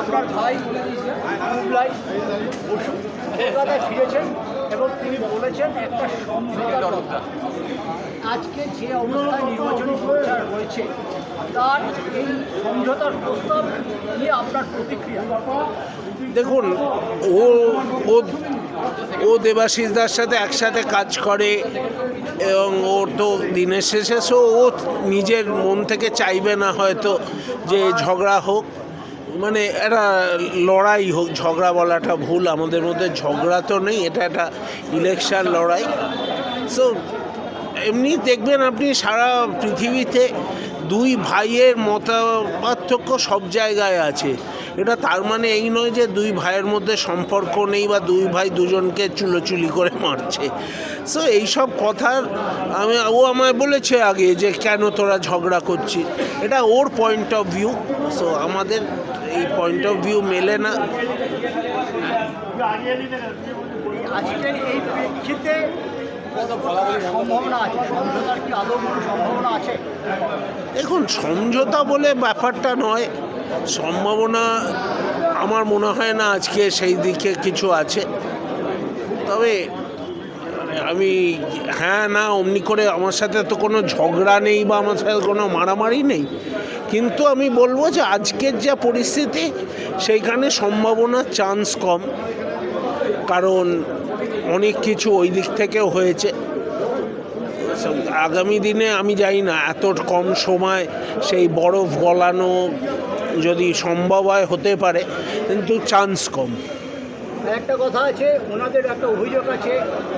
আপনার ভাই কুবলাই বসু কলকাতায় ফিরেছেন এবং তিনি বলেছেন একটা সমঝোতার কথা। আজকে যে অবস্থায় নির্বাচনী প্রচার রয়েছে তার এই সমঝোতার প্রস্তাব নিয়ে আপনার প্রতিক্রিয়া? দেখুন, ও ও ও দেবাশিস দার সাথে একসাথে কাজ করে এবং ওর তো দিনের শেষে ও নিজের মন থেকে চাইবে না হয়তো যে ঝগড়া হোক, মানে একটা লড়াই হোক। ঝগড়া বলাটা ভুল, আমাদের মধ্যে ঝগড়া তো নেই, এটা একটা ইলেকশন লড়াই। সো এমনি দেখবেন আপনি সারা পৃথিবীতে দুই ভাইয়ের মতপার্থক্য সব জায়গায় আছে। এটা তার মানে এই নয় যে দুই ভাইয়ের মধ্যে সম্পর্ক নেই বা দুই ভাই দুজনকে চুলোচুলি করে মারছে। সো এইসব কথার ও আমায় বলেছে আগে যে কেন তোরা ঝগড়া করছিস, এটা ওর পয়েন্ট অফ ভিউ। সো আমাদের এই পয়েন্ট অফ ভিউ মেলে না। আজকের এই প্রেক্ষিতে সম্ভাবনা আছে সমঝোতার, কি আদৌ কোনো সম্ভাবনা আছে? দেখুন, সমঝোতা বলে ব্যাপারটা নয়, সম্ভাবনা আমার মনে হয় না আজকে সেই দিকে কিছু আছে। তবে আমি হ্যাঁ না অমনি করে আমার সাথে তো কোনো ঝগড়া নেই বা আমার সাথে কোনো মারামারি নেই, কিন্তু আমি বলবো যে আজকের যা পরিস্থিতি সেইখানে সম্ভাবনার চান্স কম, কারণ অনেক কিছু ওই দিক থেকেও হয়েছে। আগামী দিনে আমি জানি না এত কম সময় সেই বরফ গলানো যদি সম্ভব হয় হতে পারে, কিন্তু চান্স কম। একটা কথা আছে, ওনাদের একটা অভিযোগ আছে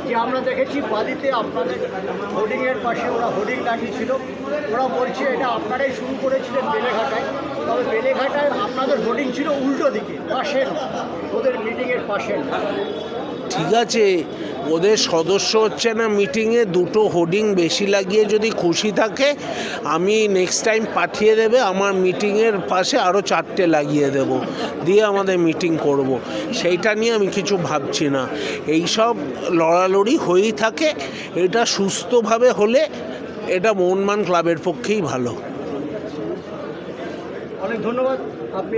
যে আমরা দেখেছি বালিতে আপনাদের হোর্ডিংয়ের পাশে ওরা হোর্ডিং লাগিয়েছিল, ওরা বলছে এটা আপনারাই শুরু করেছিলেন বেলেঘাটায়। তবে বেলেঘাটায় আপনাদের হোর্ডিং ছিল উল্টো দিকে, পাশে না, ওদের মিটিংয়ের পাশে না। ঠিক আছে, ওদের সদস্য হচ্ছে না মিটিংয়ে, দুটো হোর্ডিং বেশি লাগিয়ে যদি খুশি থাকে আমি নেক্সট টাইম পাঠিয়ে দেবে, আমার মিটিংয়ের পাশে আরও 4টে লাগিয়ে দেব, দিয়ে আমাদের মিটিং করব। সেইটা নিয়ে আমি কিছু ভাবছি না। এই সব লড়ালড়ি হয়েই থাকে, এটা সুস্থভাবে হলে এটা মোহনবাগান ক্লাবের পক্ষেই ভালো। অনেক ধন্যবাদ। আপনি